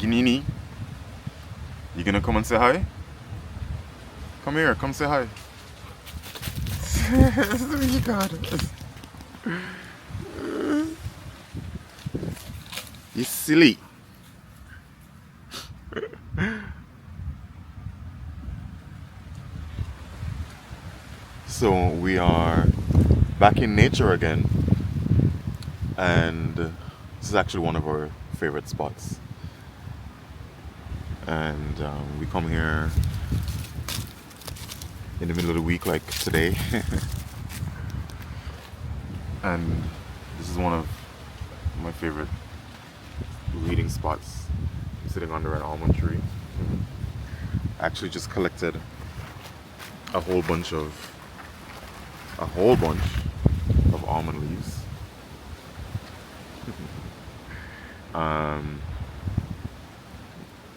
Ginini, you gonna come and say hi? Come here, come say hi. You got it. You silly. So we are back in nature again, and this is actually one of our favorite spots. And we come here in the middle of the week, like today, and this is one of my favorite reading spots. I'm sitting under an almond tree. I actually just collected a whole bunch of almond leaves.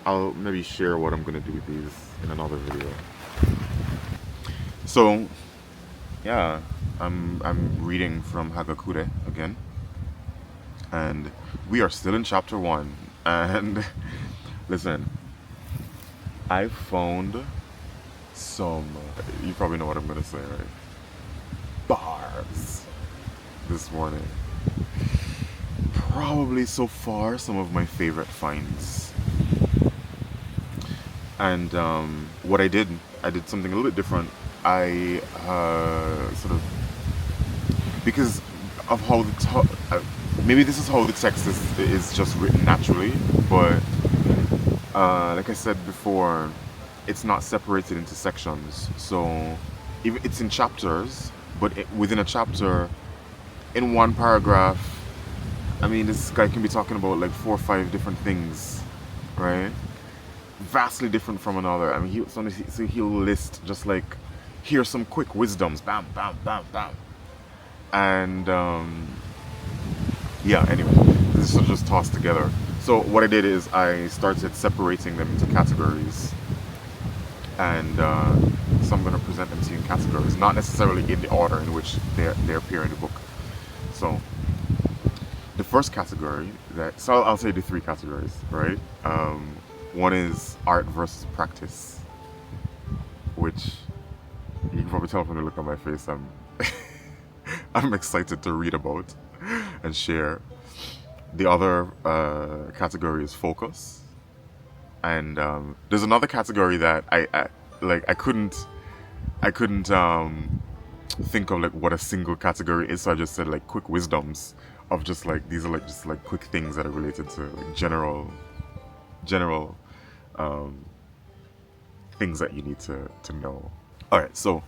I'll maybe share what I'm gonna do with these in another video. So yeah, I'm reading from Hagakure again, and we are still in chapter 1. And listen, I found some, you probably know what I'm gonna say, right? Bars this morning. Probably so far some of my favorite finds. And what I did something a little bit different. I sort of, because of how maybe this is how the text is just written naturally, but like I said before, it's not separated into sections. So it's in chapters, but within a chapter, in one paragraph, I mean, this guy can be talking about like 4 or 5 different things, right? Vastly different from another. I mean, he'll list just like, here's some quick wisdoms, bam, bam, bam, bam, and yeah. Anyway, this is just tossed together. So what I did is I started separating them into categories, and so I'm going to present them to you in categories, not necessarily in the order in which they appear in the book. So the first category so I'll say the 3 categories, right? One is art versus practice, which you can probably tell from the look on my face, I'm excited to read about and share. The other category is focus, and there's another category that I couldn't think of like what a single category is, so I just said like quick wisdoms of just like, these are like just like quick things that are related to like general things that you need to know. All right, so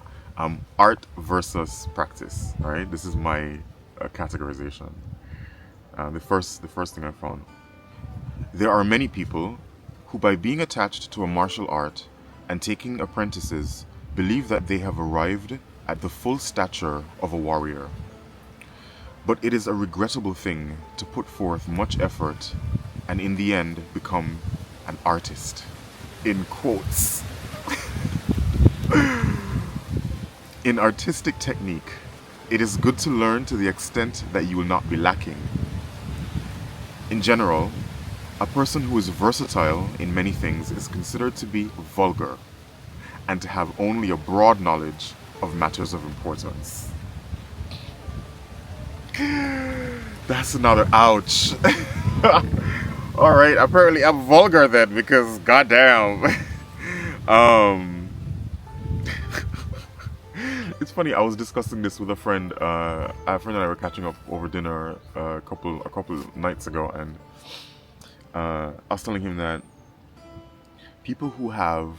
art versus practice. All right, this is my categorization. The first thing I found: there are many people who, by being attached to a martial art and taking apprentices, believe that they have arrived at the full stature of a warrior. But it is a regrettable thing to put forth much effort and in the end become an artist. In quotes. In artistic technique, it is good to learn to the extent that you will not be lacking. In general, a person who is versatile in many things is considered to be vulgar and to have only a broad knowledge of matters of importance. That's another ouch. Alright, apparently I'm vulgar then, because goddamn. It's funny, I was discussing this with a friend. A friend and I were catching up over dinner a couple nights ago, and I was telling him that people who have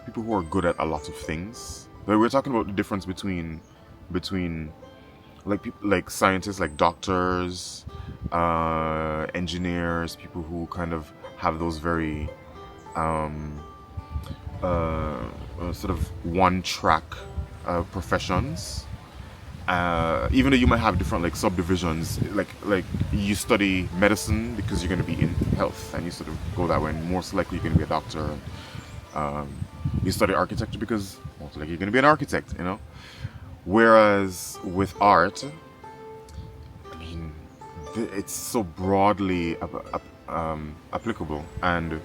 people who are good at a lot of things, like we're talking about the difference between like people like scientists, like doctors, engineers, people who kind of have those very sort of one track professions. Even though you might have different like subdivisions, like you study medicine because you're going to be in health, and you sort of go that way, and most likely you're going to be a doctor. You study architecture because most likely you're going to be an architect, you know. Whereas with art, I mean, it's so broadly applicable. And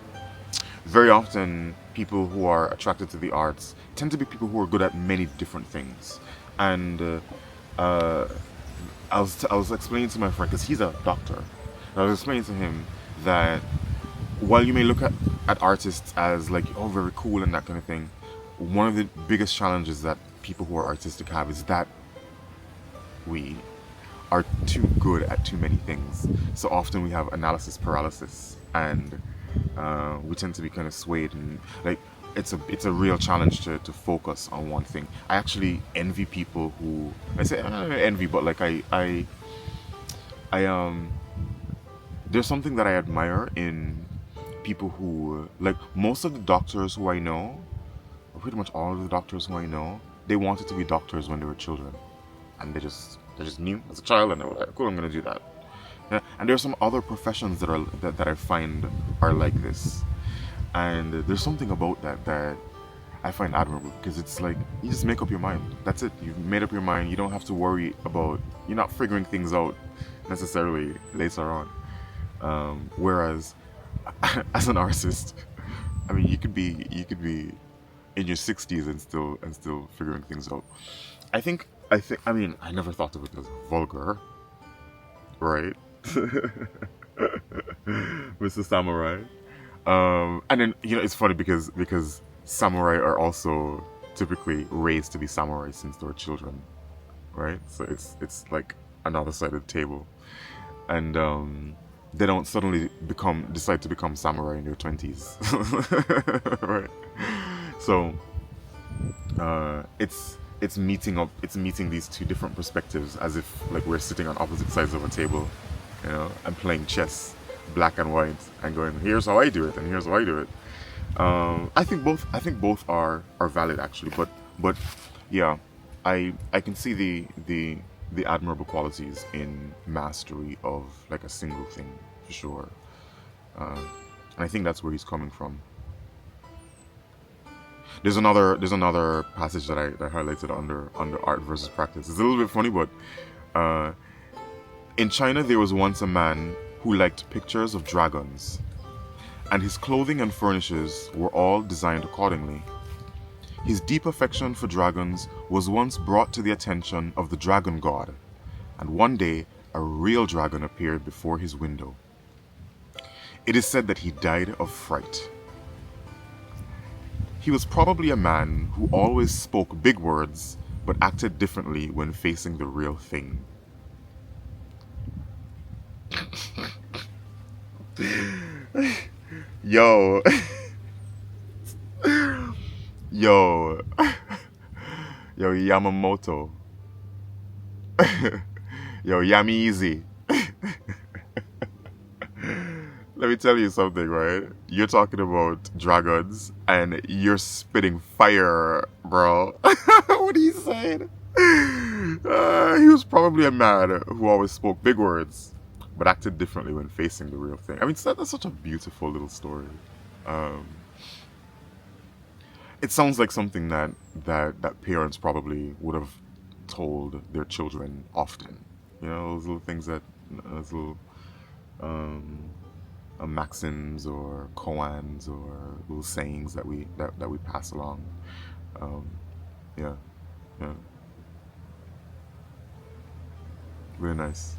very often, people who are attracted to the arts tend to be people who are good at many different things. And uh, I was explaining to my friend, because he's a doctor, and I was explaining to him that while you may look at artists as like, oh, very cool and that kind of thing, one of the biggest challenges that people who are artistic have is that we are too good at too many things. So often we have analysis paralysis, and we tend to be kind of swayed, and like it's a real challenge to focus on one thing. I actually envy people who, I say, I don't know, envy, but like I there's something that I admire in people who, like, most of the doctors who I know, or pretty much all of the doctors who I know, they wanted to be doctors when they were children, and they just knew as a child, and they were like, cool, I'm gonna do that. Yeah, and there's some other professions that I find are like this, and there's something about that I find admirable, because it's like you just make up your mind. That's it. You've made up your mind. You don't have to worry about, you're not figuring things out necessarily later on. Whereas as an artist, I mean, you could be in your 60s and still figuring things out. I mean, I never thought of it as vulgar, right? Mr. Samurai. And then, it's funny because samurai are also typically raised to be samurai since they were children, right? So it's like another side of the table, and they don't suddenly decide to become samurai in their 20s, right? So it's meeting these two different perspectives, as if like we're sitting on opposite sides of a table, and playing chess, black and white, and going, here's how I do it, and here's how I do it. I think both are valid, actually, but yeah, I can see the admirable qualities in mastery of like a single thing, for sure. And I think that's where he's coming from. There's another passage that I highlighted under art versus practice. It's a little bit funny, but uh, in China there was once a man who liked pictures of dragons, and his clothing and furnitures were all designed accordingly. His deep affection for dragons was once brought to the attention of the dragon god, and one day a real dragon appeared before his window. It is said that he died of fright. He was probably a man who always spoke big words but acted differently when facing the real thing. Yo, yo, yo, Yamamoto, yo, Yami Easy. Let me tell you something, right? You're talking about dragons and you're spitting fire, bro. What are you saying? He was probably a man who always spoke big words, but acted differently when facing the real thing. I mean, that's such a beautiful little story. Um, it sounds like something that parents probably would have told their children often. Those little things those little um, maxims or koans or little sayings that we pass along. Um, yeah, yeah, really nice.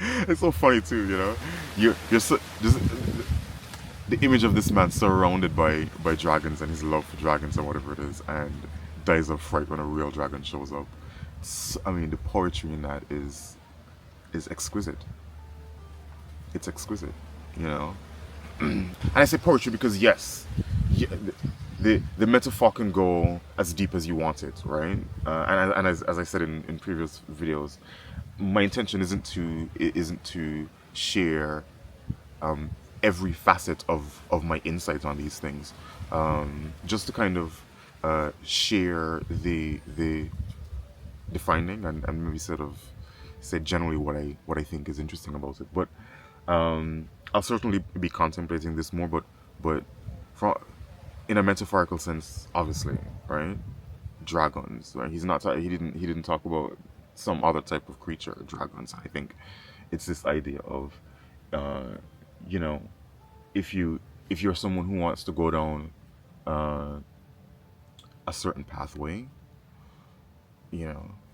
It's so funny too, You're just the image of this man surrounded by dragons and his love for dragons and whatever it is, and dies of fright when a real dragon shows up. I mean, the poetry in that is exquisite. It's exquisite, you know. And I say poetry because yes, the metaphor can go as deep as you want it, right? And as I said in previous videos, my intention isn't to share every facet of my insights on these things, just to kind of share the finding, and maybe sort of say generally what I think is interesting about it. But I'll certainly be contemplating this more, but from in a metaphorical sense, obviously, right? Dragons, right? He didn't talk about some other type of creature, dragons. I think it's this idea of uh, you know, if you if you're someone who wants to go down uh, a certain pathway,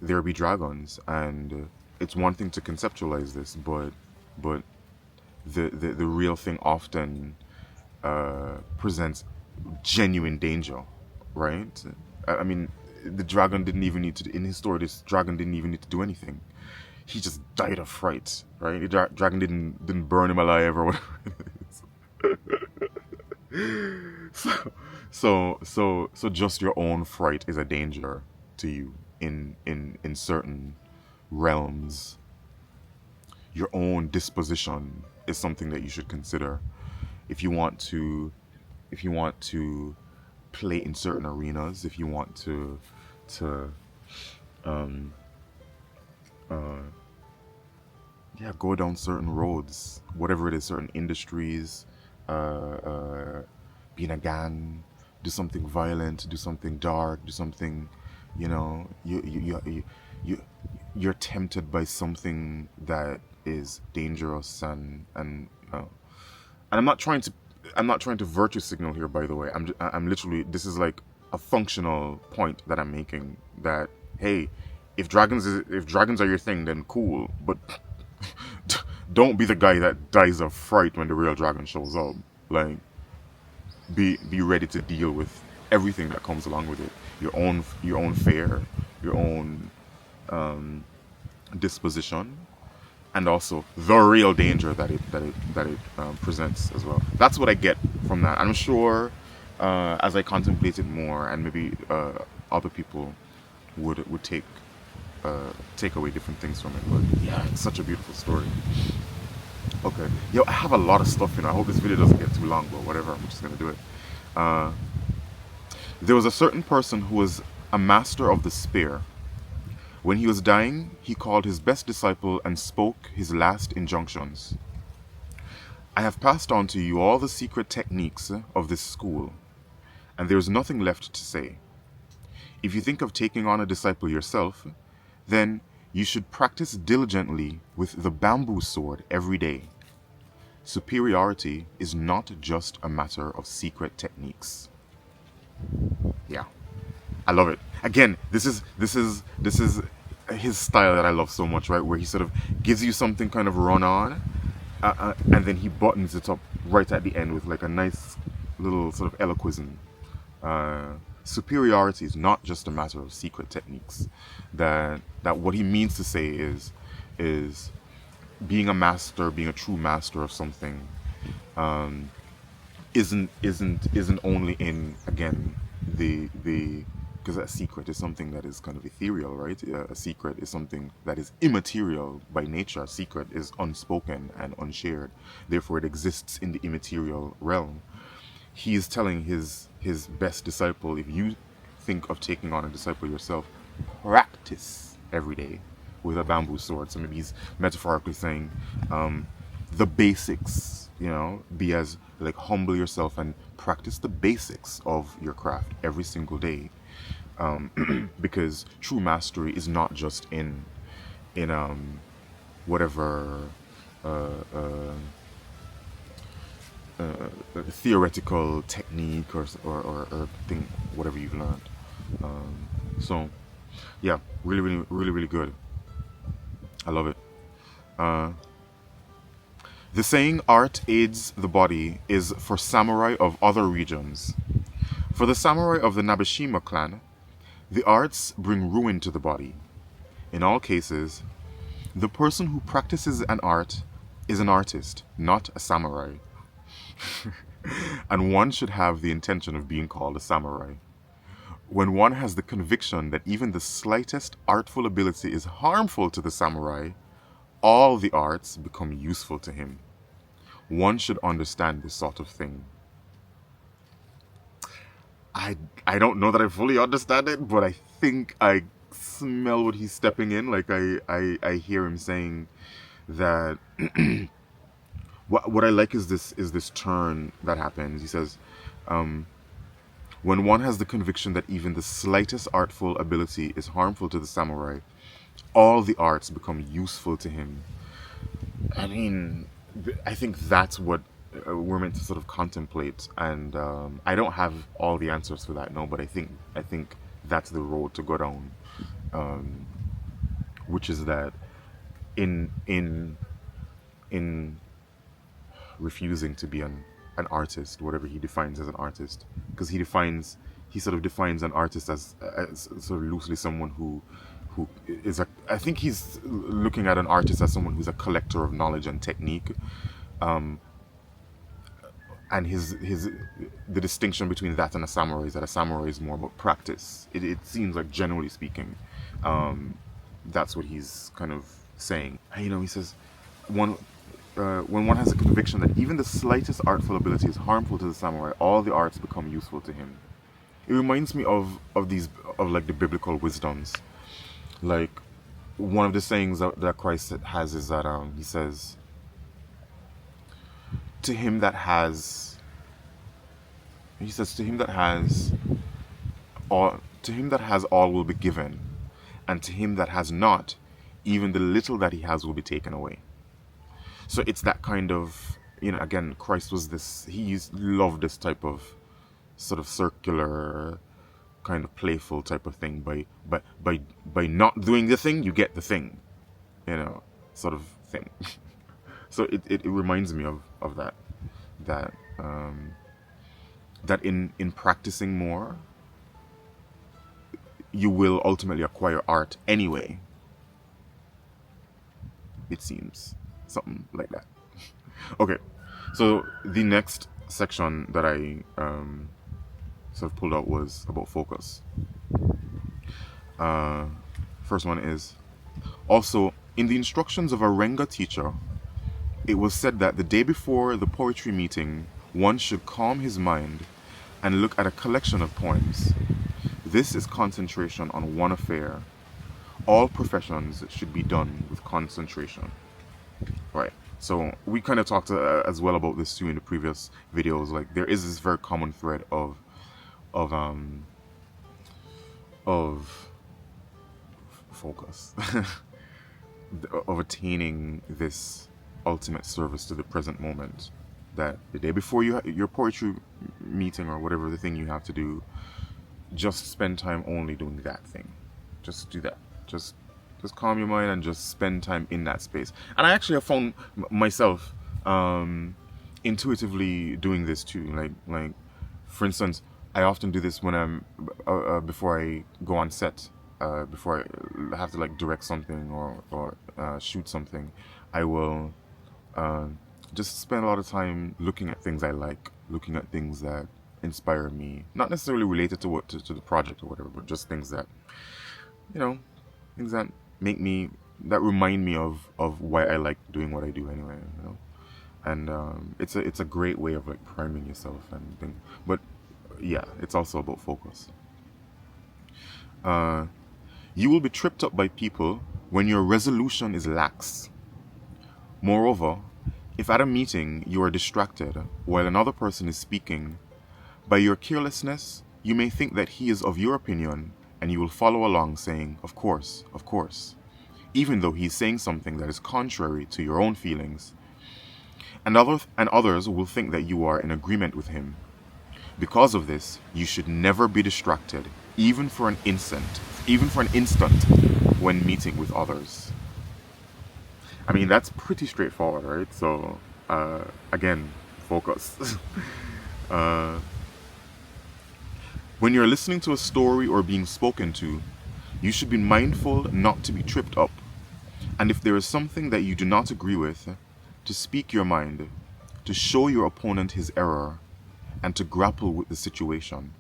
there be dragons, and it's one thing to conceptualize this, but the real thing often presents genuine danger, right? I mean, the dragon didn't even need to. In his story, this dragon didn't even need to do anything. He just died of fright, right? The dragon didn't burn him alive or whatever it is. So just your own fright is a danger to you in certain realms. Your own disposition is something that you should consider if you want to play in certain arenas, if you want to um uh yeah, go down certain roads, whatever it is, certain industries, uh be in a gang, do something violent, do something dark, do something, you you're tempted by something that is dangerous, and I'm not trying to virtue signal here, by the way. I'm literally, this is like a functional point that I'm making, that hey, if dragons are your thing, then cool, but don't be the guy that dies of fright when the real dragon shows up. Like, be ready to deal with everything that comes along with it. Your own fear, your own disposition, and also the real danger that it presents as well. That's what I get from that. I'm sure, as I contemplate it more, and maybe other people would take away different things from it. But yeah, it's such a beautiful story. Okay, yo, I have a lot of stuff. I hope this video doesn't get too long, but whatever. I'm just gonna do it. Uh, there was a certain person who was a master of the spear. When he was dying, he called his best disciple and spoke his last injunctions. I have passed on to you all the secret techniques of this school, and there is nothing left to say. If you think of taking on a disciple yourself, then you should practice diligently with the bamboo sword every day. Superiority is not just a matter of secret techniques. Yeah, I love it. Again, this is his style that I love so much, right? Where he sort of gives you something kind of run on, and then he buttons it up right at the end with like a nice little sort of eloquism. Superiority is not just a matter of secret techniques. That what he means to say is being a master, being a true master of something, isn't only in, again, the because a secret is something that is kind of ethereal, right? A secret is something that is immaterial by nature. A secret is unspoken and unshared, therefore it exists in the immaterial realm. He is telling his best disciple, if you think of taking on a disciple yourself, practice every day with a bamboo sword. So maybe he's metaphorically saying, the basics, be as like, humble yourself and practice the basics of your craft every single day, because true mastery is not just in whatever uh, uh, theoretical technique or thing, whatever you've learned. So yeah, really, really, really, really good. I love it. Uh, the saying art aids the body is for samurai of other regions. For the samurai of the Nabeshima clan, the arts bring ruin to the body. In all cases, the person who practices an art is an artist, not a samurai. And one should have the intention of being called a samurai. When one has the conviction that even the slightest artful ability is harmful to the samurai, all the arts become useful to him. One should understand this sort of thing. I don't know that I fully understand it, but I think I smell what he's stepping in. Like, I hear him saying that what I like is this turn that happens. He says, when one has the conviction that even the slightest artful ability is harmful to the samurai, all the arts become useful to him. I mean, I think that's what we're meant to sort of contemplate, and I don't have all the answers for that, no. But I think that's the road to go down, which is that in refusing to be an artist, whatever he defines as an artist, because he sort of defines an artist as sort of loosely someone who is a, I think he's looking at an artist as someone who's a collector of knowledge and technique, and his the distinction between that and a samurai is that a samurai is more about practice. It seems like, generally speaking, that's what he's kind of saying. He says, one when one has a conviction that even the slightest artful ability is harmful to the samurai, all the arts become useful to him. It reminds me of like the biblical wisdoms. Like, one of the sayings that Christ has is that he says, to him that has all will be given, and to him that has not, even the little that he has will be taken away. So it's that kind of, again, Christ was this, loved this type of sort of circular, kind of playful type of thing. By not doing the thing, you get the thing, sort of thing. So it reminds me of that in practicing more, you will ultimately acquire art anyway. It seems something like that. Okay, so the next section that I sort of pulled out was about focus. First one is, also, in the instructions of a Renga teacher, it was said that the day before the poetry meeting, one should calm his mind and look at a collection of poems. This is concentration on one affair. All professions should be done with concentration. Right. So we kind of talked as well about this too in the previous videos. Like, there is this very common thread of focus, of attaining this ultimate service to the present moment. That the day before your poetry meeting or whatever the thing you have to do, just spend time only doing that thing. Just do that. Just calm your mind and just spend time in that space. And I actually have found myself intuitively doing this too. Like, for instance, I often do this when I'm before I go on set, before I have to like direct something or shoot something. I will just spend a lot of time looking at things I like, looking at things that inspire me, not necessarily related to to the project or whatever, but just things that, things that that remind me of why I like doing what I do anyway, and it's a great way of like priming yourself and things. But yeah, it's also about focus. You will be tripped up by people when your resolution is lax. Moreover, if at a meeting you are distracted while another person is speaking, by your carelessness you may think that he is of your opinion, and you will follow along saying, of course, even though he is saying something that is contrary to your own feelings. And others will think that you are in agreement with him. Because of this, you should never be distracted, even for an instant, when meeting with others. I mean, that's pretty straightforward, right? So, again, focus. When you're listening to a story or being spoken to, you should be mindful not to be tripped up. And if there is something that you do not agree with, to speak your mind, to show your opponent his error, and to grapple with the situation.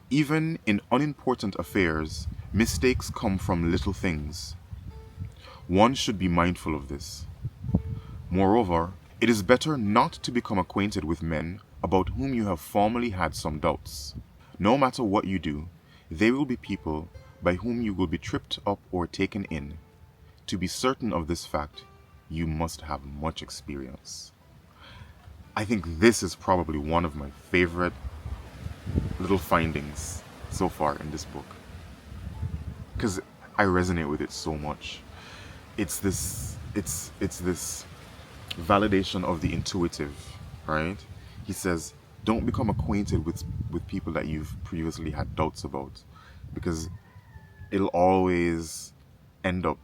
Even in unimportant affairs, mistakes come from little things. One should be mindful of this. Moreover, it is better not to become acquainted with men about whom you have formerly had some doubts. No matter what you do, they will be people by whom you will be tripped up or taken in. To be certain of this fact, you must have much experience. I think this is probably one of my favorite little findings so far in this book, because I resonate with it so much. It's this validation of the intuitive, right? He says, don't become acquainted with people that you've previously had doubts about, because it'll always end up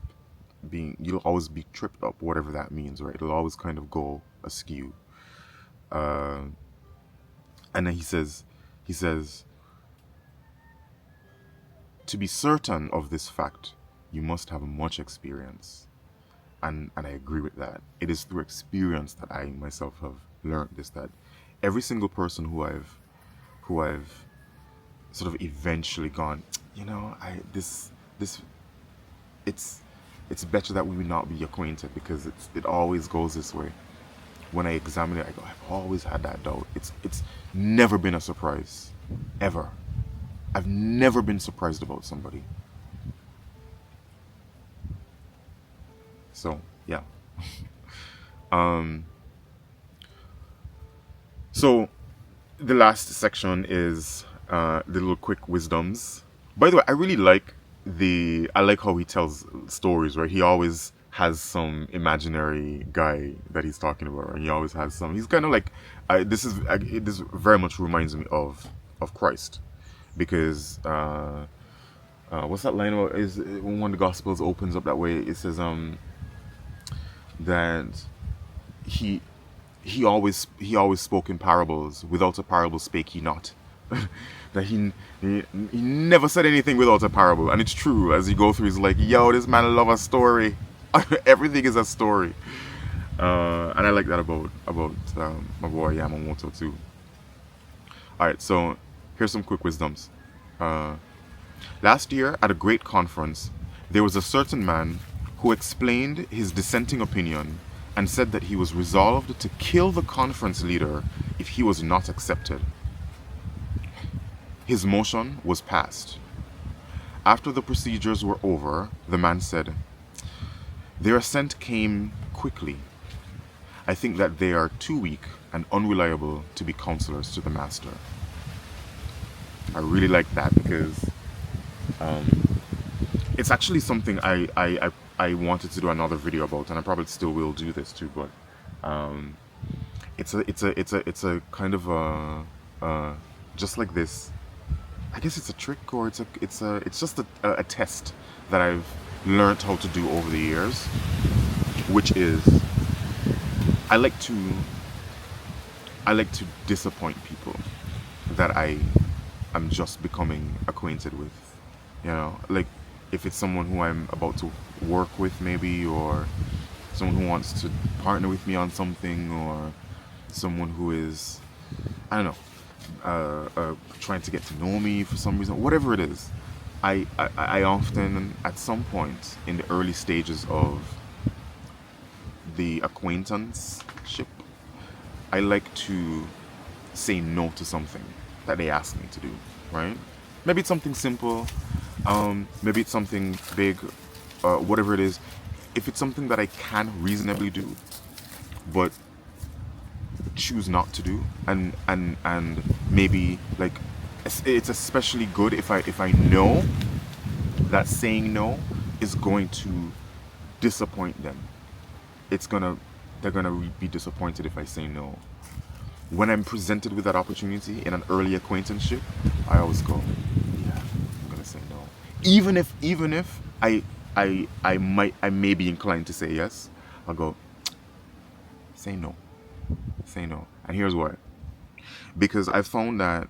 you'll always be tripped up, whatever that means, right? It'll always kind of go askew. Uh, and then he says, to be certain of this fact, you must have much experience. And I agree with that. It is through experience that I myself have learned this, that every single person who I've sort of eventually gone, this it's better that we would not be acquainted, because it always goes this way. When I examine it, I go, I've always had that doubt. It's never been a surprise, ever. I've never been surprised about somebody. So yeah. So the last section is the little quick wisdoms. By the way, I like how he tells stories, right? He always has some imaginary guy that he's talking about, and he always has some. He's kind of like, this very much reminds me of Christ, because what's that line about? Is when one of the Gospels opens up that way? It says that he always spoke in parables. Without a parable spake he not. That he never said anything without a parable, and it's true. As you go through, he's like, yo, this man love a story. Everything is a story. And I like that about my boy Yamamoto too. Alright, so here's some quick wisdoms. Last year at a great conference, there was a certain man who explained his dissenting opinion and said that he was resolved to kill the conference leader if he was not accepted. His motion was passed. After the procedures were over, the man said, their assent came quickly. I think that they are too weak and unreliable to be counselors to the master. I really like that, because it's actually something I wanted to do another video about, and I probably still will do this too. But it's a kind of a just like this. I guess it's a trick, or it's just a test that I've learned how to do over the years, which is I like to disappoint people that I am just becoming acquainted with. Like if it's someone who I'm about to work with, maybe, or someone who wants to partner with me on something, or someone who is, I don't know, trying to get to know me for some reason, whatever it is. I often, at some point in the early stages of the acquaintanceship, I like to say no to something that they ask me to do, right? Maybe it's something simple, maybe it's something big, whatever it is. If it's something that I can reasonably do, but choose not to do, and maybe like it's especially good if I know that saying no is going to disappoint them. They're gonna be disappointed if I say no. When I'm presented with that opportunity in an early acquaintanceship, I always go, yeah, I'm gonna say no. Even if I may be inclined to say yes, I'll go, say no. Say no. And here's why. Because I found that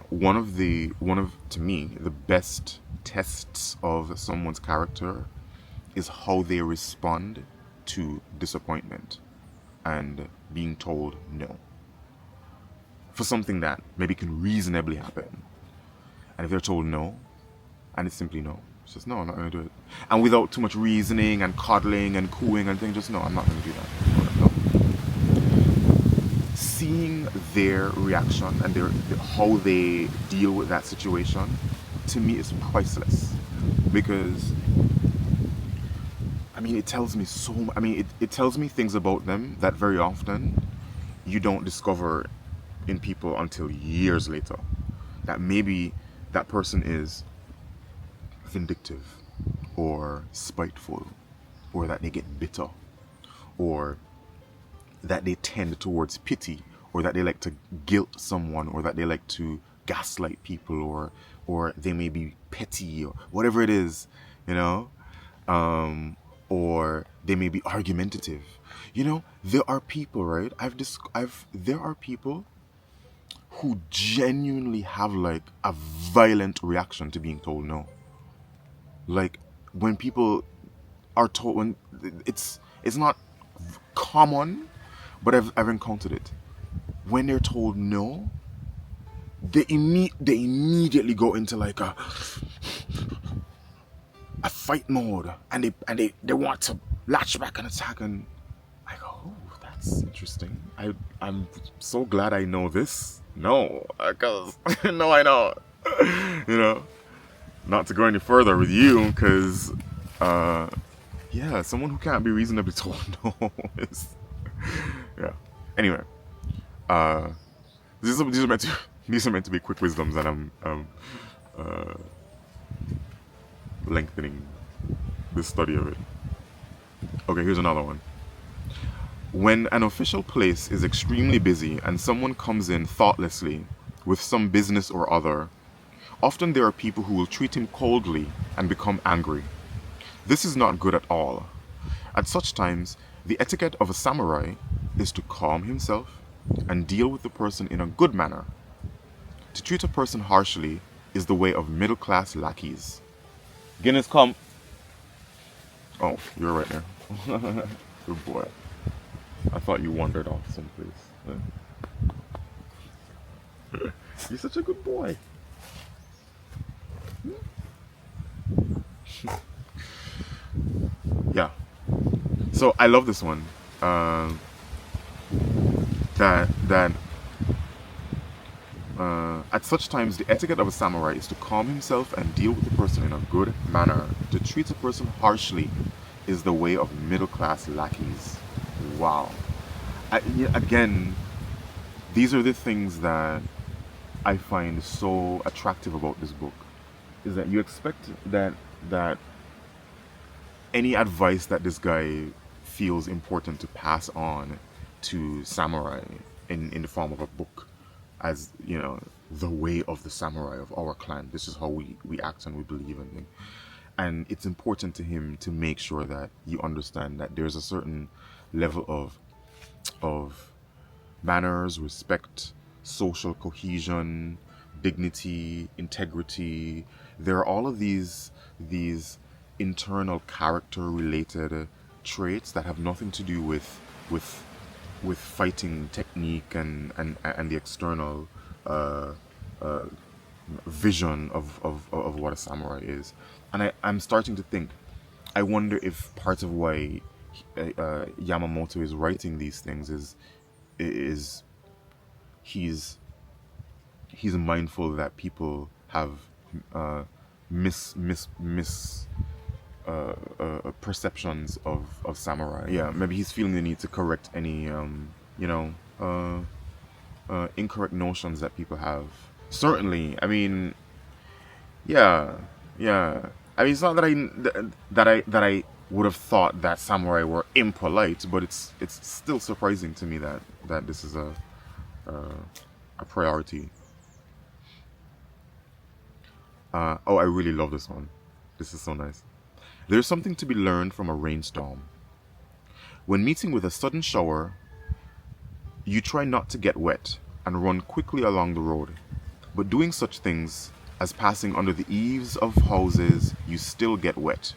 one of to me the best tests of someone's character is how they respond to disappointment and being told no for something that maybe can reasonably happen. And if they're told no, and it's simply no, it's just no, I'm not going to do it. And without too much reasoning and coddling and cooing and things, just no, I'm not going to do that. No. Seeing their reaction and how they deal with that situation, to me, is priceless. Because it tells me it tells me things about them that very often you don't discover in people until years later. That maybe that person is vindictive or spiteful or that they get bitter, or that they tend towards pity, or that they like to guilt someone, or that they like to gaslight people, or they may be petty or whatever it is, you know, or they may be argumentative. You know, there are people, right? There are people who genuinely have like a violent reaction to being told no. Like when people are told, when it's not common, but I've encountered it. When they're told no, they immediately go into like a fight mode, and they want to latch back and attack, and I go, oh, that's interesting. I'm so glad I know this. No, because no, I know. You know, not to go any further with you, because yeah, someone who can't be reasonably told no is yeah. Anyway, uh, these are meant to these are meant to be quick wisdoms, and I'm lengthening the study of it. Okay, here's another one. When an official place is extremely busy and someone comes in thoughtlessly with some business or other, often there are people who will treat him coldly and become angry. This is not good at all. At such times, the etiquette of a samurai is to calm himself and deal with the person in a good manner. To treat a person harshly is the way of middle-class lackeys. Guinness, come. Oh, you're right there. Good boy. I thought you wandered off someplace. You're such a good boy. Yeah. So I love this one. That at such times the etiquette of a samurai is to calm himself and deal with the person in a good manner. To treat a person harshly is the way of middle-class lackeys. Wow. Yeah, again, these are the things that I find so attractive about this book. Is that you expect that any advice that this guy feels important to pass on to samurai in the form of a book, as you know, the way of the samurai of our clan. This is how we act and we believe in things. And it's important to him to make sure that you understand that there's a certain level of manners, respect, social cohesion, dignity, integrity. There are all of these internal character related traits that have nothing to do with fighting technique and the external vision of what a samurai is. And I'm starting to think, I wonder if part of why Yamamoto is writing these things is he's mindful that people have mis perceptions of samurai. Yeah, maybe he's feeling the need to correct any incorrect notions that people have. Certainly, I mean, yeah, yeah. I mean, it's not that I would have thought that samurai were impolite, but it's still surprising to me that this is a priority. Oh, I really love this one. This is so nice. There's something to be learned from a rainstorm. When meeting with a sudden shower, you try not to get wet and run quickly along the road. But doing such things as passing under the eaves of houses, you still get wet.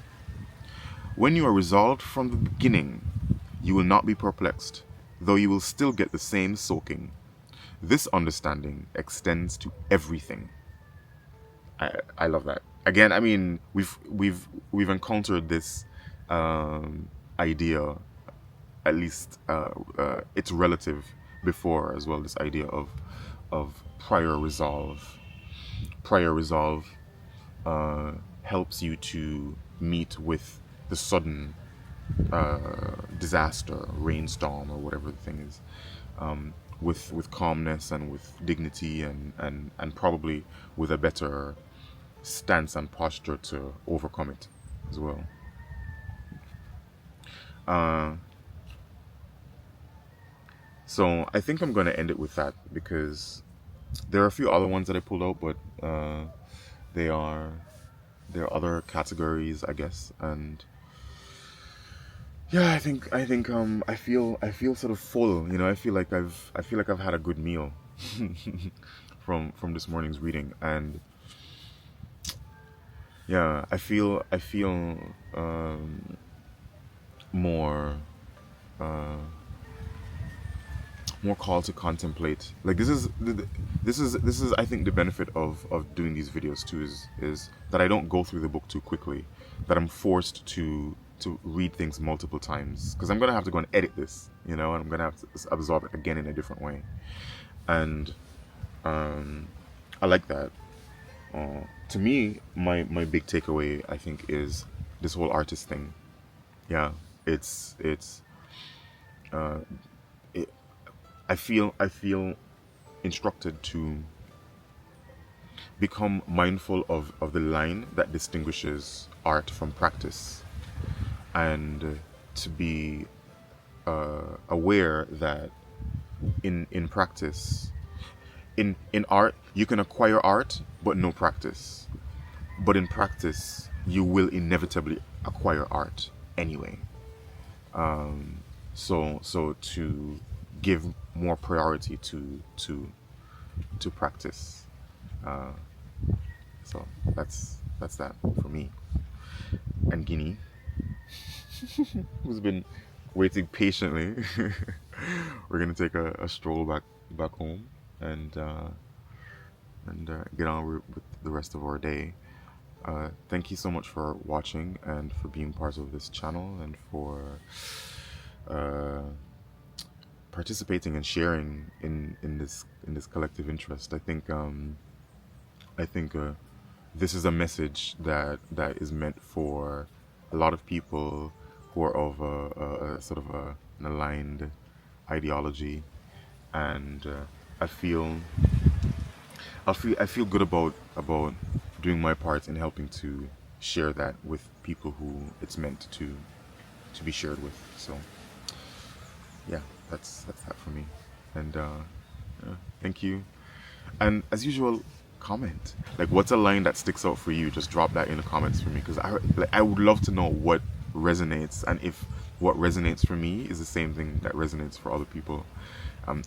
When you are resolved from the beginning, you will not be perplexed, though you will still get the same soaking. This understanding extends to everything. I love that. Again, I mean, we've encountered this idea, at least its relative before as well. This idea of prior resolve. Prior resolve helps you to meet with the sudden disaster, rainstorm, or whatever the thing is, with calmness and with dignity and probably with a better stance and posture to overcome it as well. Uh, so I think I'm gonna end it with that because there are a few other ones that I pulled out, but they are there are other categories, I guess, and yeah, I feel sort of full. I feel like I've had a good meal from this morning's reading, and yeah, I feel more uh, more call to contemplate. Like this is I think the benefit of doing these videos too is that I don't go through the book too quickly, that I'm forced to read things multiple times because I'm gonna have to go and edit this, and I'm gonna have to absorb it again in a different way, and I like that. To me, my big takeaway I think is this whole artist thing. Yeah, it's it, I feel instructed to become mindful of the line that distinguishes art from practice, and to be aware that in practice, in art you can acquire art but no practice, but in practice you will inevitably acquire art anyway. So to give more priority to practice. Uh, so that's that for me. And Guinea, who's been waiting patiently, we're gonna take a stroll back home and get on with the rest of our day. Thank you so much for watching and for being part of this channel and for uh, participating and sharing in this collective interest. I think this is a message that is meant for a lot of people who are of a sort of an aligned ideology, and I feel good about doing my part in helping to share that with people who it's meant to be shared with. So yeah, that's that for me. And yeah, thank you. And as usual, comment. Like, what's a line that sticks out for you? Just drop that in the comments for me, because I would love to know what resonates, and if what resonates for me is the same thing that resonates for other people.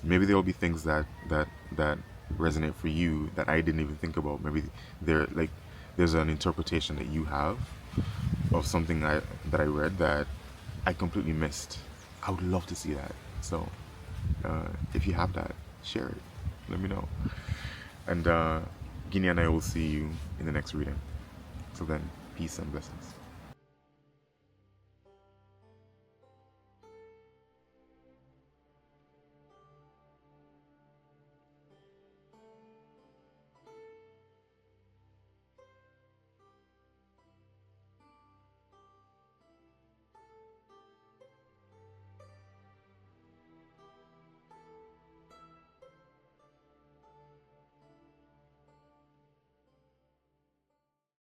Maybe there will be things that resonate for you that I didn't even think about. Maybe there's an interpretation that you have of something that I read that I completely missed. I would love to see that. So if you have that, share it. Let me know. And Guinea and I will see you in the next reading. Till then, peace and blessings.